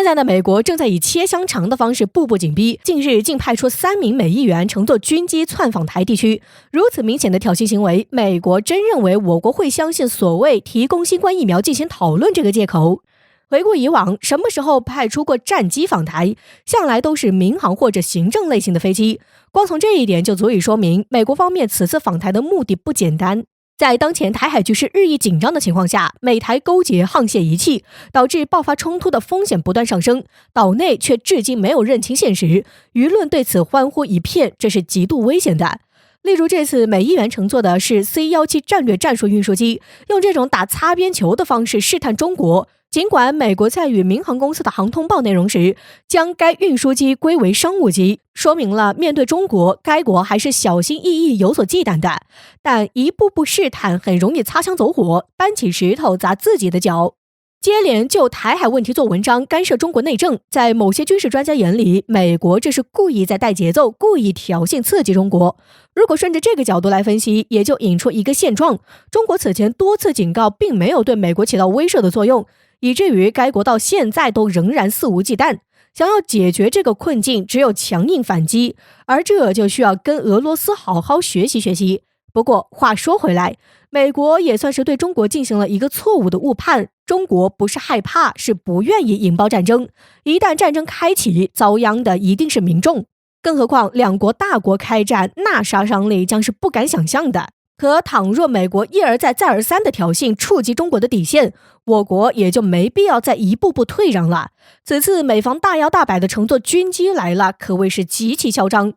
在呢，美国正在以切香肠的方式步步紧逼，近日竟派出3名美议员乘坐军机窜访台地区。如此明显的挑衅行为，美国真认为我国会相信所谓提供新冠疫苗进行讨论这个借口？回顾以往，什么时候派出过战机访台，向来都是民航或者行政类型的飞机。光从这一点就足以说明，美国方面此次访台的目的不简单。在当前台海局势日益紧张的情况下，美台勾结沆瀣一气，导致爆发冲突的风险不断上升，岛内却至今没有认清现实，舆论对此欢呼一片，这是极度危险的。例如这次美议员乘坐的是 C-17 战略战术运输机，用这种打擦边球的方式试探中国。尽管美国在与民航公司的航通报内容时，将该运输机归为商务机，说明了面对中国，该国还是小心翼翼有所忌惮的。但一步步试探很容易擦枪走火，搬起石头砸自己的脚。接连就台海问题做文章，干涉中国内政，在某些军事专家眼里，美国这是故意在带节奏，故意挑衅刺激中国。如果顺着这个角度来分析，也就引出一个现状：中国此前多次警告并没有对美国起到威慑的作用，以至于该国到现在都仍然肆无忌惮。想要解决这个困境，只有强硬反击，而这就需要跟俄罗斯好好学习学习。不过话说回来，美国也算是对中国进行了一个错误的误判，中国不是害怕，是不愿意引爆战争。一旦战争开启，遭殃的一定是民众。更何况两国大国开战，那杀伤力将是不敢想象的。可倘若美国一而再再而三的挑衅触及中国的底线，我国也就没必要再一步步退让了。此次美方大摇大摆的乘坐军机来了，可谓是极其嚣张。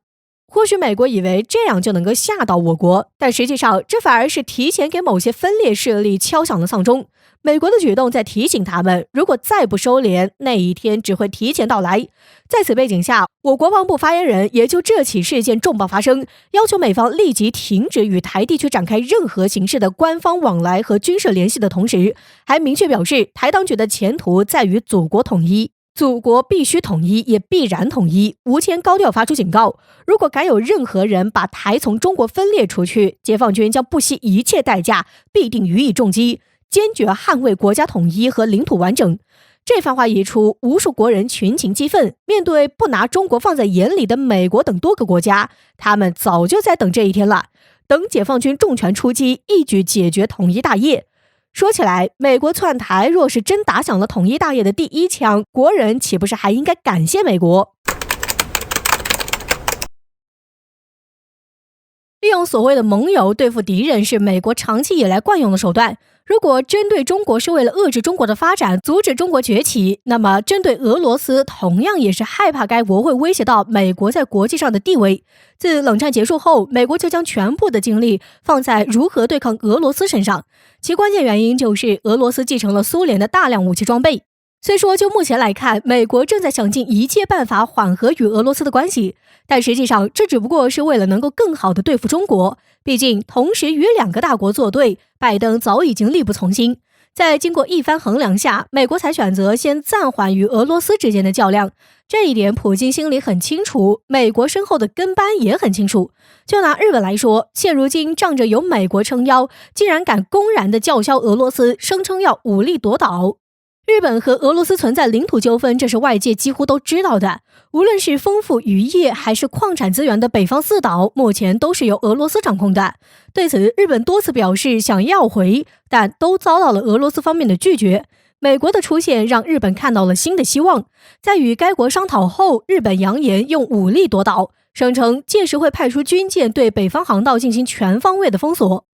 或许美国以为这样就能够吓到我国，但实际上这反而是提前给某些分裂势力敲响了丧钟。美国的举动在提醒他们，如果再不收敛，那一天只会提前到来。在此背景下，我国防部发言人也就这起事件重磅发声，要求美方立即停止与台地区展开任何形式的官方往来和军事联系的同时，还明确表示，台当局的前途在于祖国统一。祖国必须统一，也必然统一。吴谦高调发出警告，如果敢有任何人把台从中国分裂出去，解放军将不惜一切代价，必定予以重击，坚决捍卫国家统一和领土完整。这番话一出，无数国人群情激愤。面对不拿中国放在眼里的美国等多个国家，他们早就在等这一天了，等解放军重拳出击，一举解决统一大业。说起来，美国窜台若是真打响了统一大业的第一枪，国人岂不是还应该感谢美国？利用所谓的盟友对付敌人是美国长期以来惯用的手段。如果针对中国是为了遏制中国的发展，阻止中国崛起，那么针对俄罗斯同样也是害怕该国会威胁到美国在国际上的地位。自冷战结束后，美国就将全部的精力放在如何对抗俄罗斯身上，其关键原因就是俄罗斯继承了苏联的大量武器装备。虽说就目前来看，美国正在想尽一切办法缓和与俄罗斯的关系，但实际上这只不过是为了能够更好地对付中国。毕竟同时与2个大国作对，拜登早已经力不从心。在经过一番衡量下，美国才选择先暂缓与俄罗斯之间的较量。这一点普京心里很清楚，美国身后的跟班也很清楚。就拿日本来说，现如今仗着有美国撑腰，竟然敢公然地叫嚣俄罗斯，声称要武力夺岛。日本和俄罗斯存在领土纠纷，这是外界几乎都知道的。无论是丰富渔业还是矿产资源的北方4岛，目前都是由俄罗斯掌控的。对此，日本多次表示想要回，但都遭到了俄罗斯方面的拒绝。美国的出现让日本看到了新的希望。在与该国商讨后，日本扬言用武力夺岛，声称届时会派出军舰对北方航道进行全方位的封锁。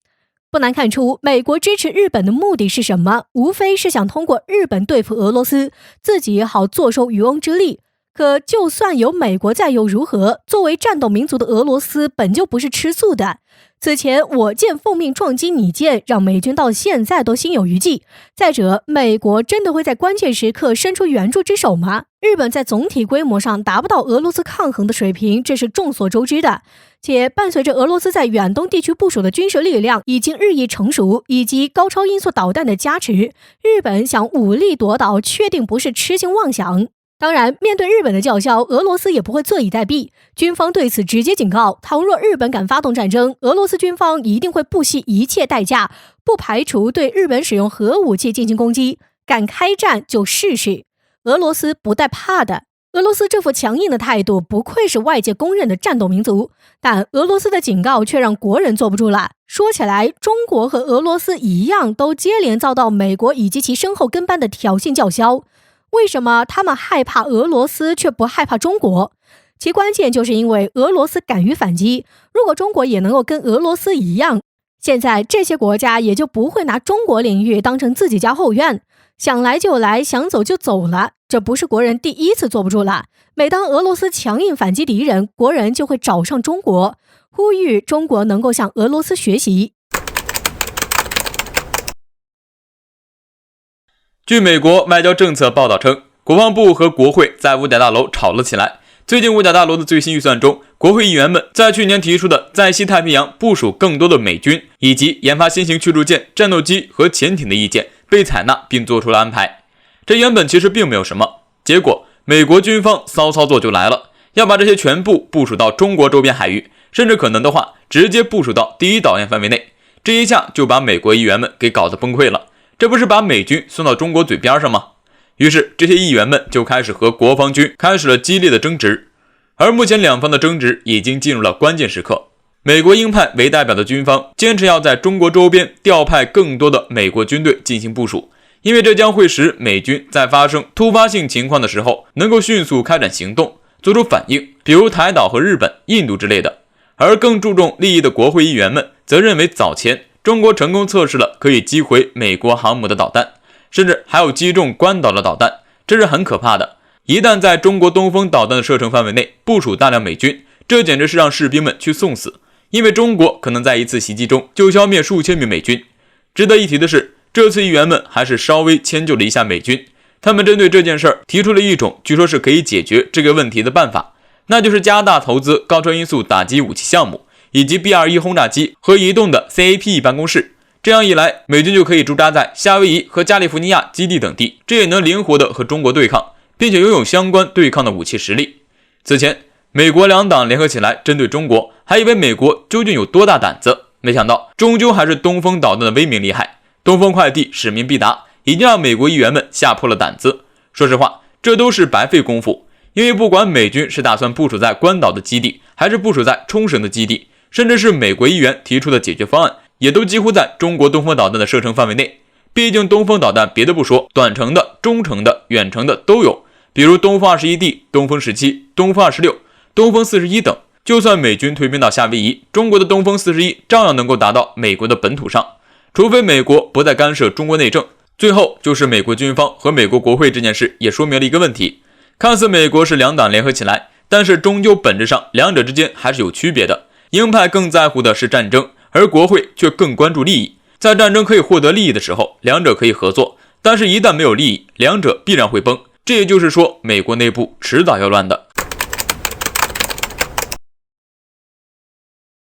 不难看出，美国支持日本的目的是什么？无非是想通过日本对付俄罗斯，自己好坐收渔翁之利。可就算有美国在又如何？作为战斗民族的俄罗斯本就不是吃素的。此前我舰奉命撞击你舰，让美军到现在都心有余悸。再者，美国真的会在关键时刻伸出援助之手吗？日本在总体规模上达不到俄罗斯抗衡的水平，这是众所周知的。且伴随着俄罗斯在远东地区部署的军事力量已经日益成熟，以及高超音速导弹的加持，日本想武力夺岛确定不是痴心妄想。当然，面对日本的叫嚣，俄罗斯也不会坐以待毙。军方对此直接警告，倘若日本敢发动战争，俄罗斯军方一定会不惜一切代价，不排除对日本使用核武器进行攻击。敢开战就试试。俄罗斯不带怕的。俄罗斯这副强硬的态度不愧是外界公认的战斗民族，但俄罗斯的警告却让国人坐不住了。说起来，中国和俄罗斯一样，都接连遭到美国以及其身后跟班的挑衅叫嚣。为什么他们害怕俄罗斯却不害怕中国？其关键就是因为俄罗斯敢于反击，如果中国也能够跟俄罗斯一样，现在这些国家也就不会拿中国领域当成自己家后院，想来就来，想走就走了。这不是国人第一次坐不住了。每当俄罗斯强硬反击敌人，国人就会找上中国，呼吁中国能够向俄罗斯学习。据美国外交政策报道称，国防部和国会在五角大楼吵了起来。最近五角大楼的最新预算中，国会议员们在去年提出的在西太平洋部署更多的美军，以及研发新型驱逐舰、战斗机和潜艇的意见被采纳并做出了安排。这原本其实并没有什么，结果美国军方骚操作就来了，要把这些全部部署到中国周边海域，甚至可能的话直接部署到第一岛链范围内。这一下就把美国议员们给搞得崩溃了，这不是把美军送到中国嘴边上吗？于是这些议员们就开始和国防军开始了激烈的争执，而目前两方的争执已经进入了关键时刻。美国鹰派为代表的军方坚持要在中国周边调派更多的美国军队进行部署，因为这将会使美军在发生突发性情况的时候能够迅速开展行动，做出反应，比如台岛和日本、印度之类的。而更注重利益的国会议员们则认为，早前中国成功测试了可以击毁美国航母的导弹，甚至还有击中关岛的导弹，这是很可怕的。一旦在中国东风导弹的射程范围内部署大量美军，这简直是让士兵们去送死，因为中国可能在一次袭击中就消灭数千名美军。值得一提的是，这次议员们还是稍微迁就了一下美军，他们针对这件事儿提出了一种据说是可以解决这个问题的办法，那就是加大投资高超音速打击武器项目，以及 B-21 轰炸机和移动的 CAPE 办公室。这样一来，美军就可以驻扎在夏威夷和加利福尼亚基地等地，这也能灵活地和中国对抗，并且拥有相关对抗的武器实力。此前美国两党联合起来针对中国，还以为美国究竟有多大胆子，没想到终究还是东风导弹的威名厉害，东风快递使命必达，已经让美国议员们吓破了胆子。说实话，这都是白费功夫，因为不管美军是打算部署在关岛的基地，还是部署在冲绳的基地，甚至是美国议员提出的解决方案，也都几乎在中国东风导弹的射程范围内。毕竟东风导弹别的不说，短程的、中程的、远程的都有，比如东风 21D、东风17、东风26、东风41等。就算美军退兵到夏威夷，中国的东风41照样能够达到美国的本土上，除非美国不再干涉中国内政。最后就是美国军方和美国国会这件事也说明了一个问题，看似美国是两党联合起来，但是终究本质上两者之间还是有区别的。鹰派更在乎的是战争，而国会却更关注利益。在战争可以获得利益的时候，两者可以合作，但是一旦没有利益，两者必然会崩。这也就是说，美国内部迟早要乱的。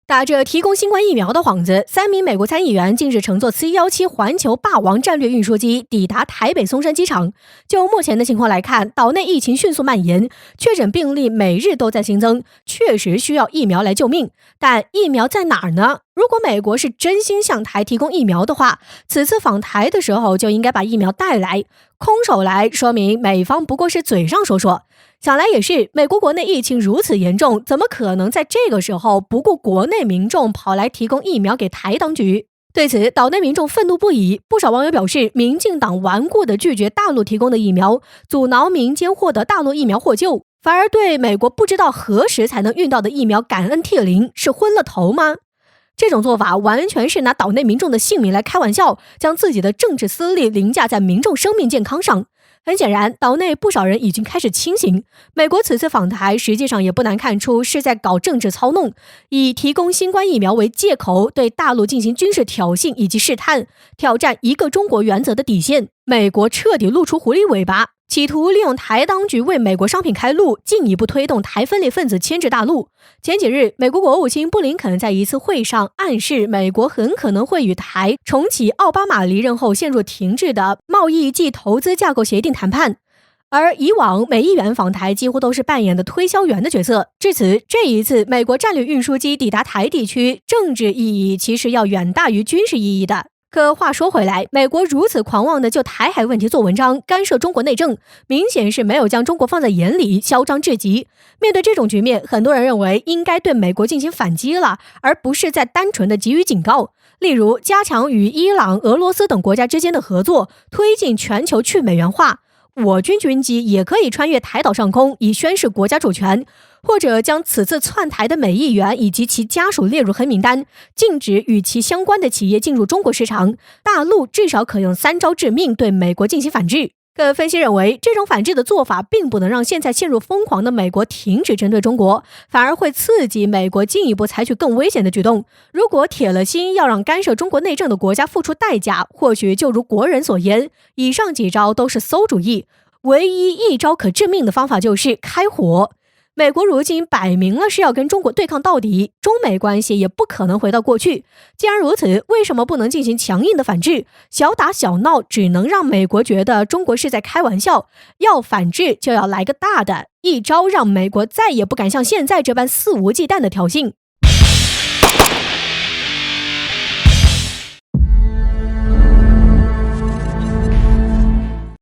打着提供新冠疫苗的幌子，3名美国参议员近日乘坐 C-17环球霸王战略运输机抵达台北松山机场。就目前的情况来看，岛内疫情迅速蔓延，确诊病例每日都在新增，确实需要疫苗来救命。但疫苗在哪儿呢？如果美国是真心向台提供疫苗的话，此次访台的时候就应该把疫苗带来，空手来说明美方不过是嘴上说说。想来也是，美国国内疫情如此严重，怎么可能在这个时候不顾国内民众跑来提供疫苗给台当局？对此，岛内民众愤怒不已，不少网友表示，民进党顽固地拒绝大陆提供的疫苗，阻挠民间获得大陆疫苗获救，反而对美国不知道何时才能运到的疫苗感恩涕零，是昏了头吗？这种做法完全是拿岛内民众的性命来开玩笑，将自己的政治私利凌驾在民众生命健康上。很显然，岛内不少人已经开始清醒。美国此次访台，实际上也不难看出是在搞政治操弄，以提供新冠疫苗为借口，对大陆进行军事挑衅以及试探，挑战一个中国原则的底线。美国彻底露出狐狸尾巴，企图利用台当局为美国商品开路，进一步推动台分裂分子牵制大陆。前几日，美国国务卿布林肯在一次会上暗示，美国很可能会与台重启奥巴马离任后陷入停滞的贸易暨投资架构协定谈判。而以往美议员访台几乎都是扮演的推销员的角色，至此这一次美国战略运输机抵达台地区，政治意义其实要远大于军事意义的。可话说回来，美国如此狂妄的就台海问题做文章，干涉中国内政，明显是没有将中国放在眼里，嚣张至极。面对这种局面，很多人认为应该对美国进行反击了，而不是在单纯的给予警告。例如，加强与伊朗、俄罗斯等国家之间的合作，推进全球去美元化。我军军机也可以穿越台岛上空，以宣示国家主权，或者将此次窜台的美议员以及其家属列入黑名单，禁止与其相关的企业进入中国市场。大陆至少可用3招致命对美国进行反制。可分析认为，这种反制的做法并不能让现在陷入疯狂的美国停止针对中国，反而会刺激美国进一步采取更危险的举动。如果铁了心要让干涉中国内政的国家付出代价，或许就如国人所言，以上几招都是馊主意，唯一招可致命的方法就是开火。美国如今摆明了是要跟中国对抗到底，中美关系也不可能回到过去。既然如此，为什么不能进行强硬的反制？小打小闹只能让美国觉得中国是在开玩笑，要反制就要来个大的，一招让美国再也不敢像现在这般肆无忌惮的挑衅。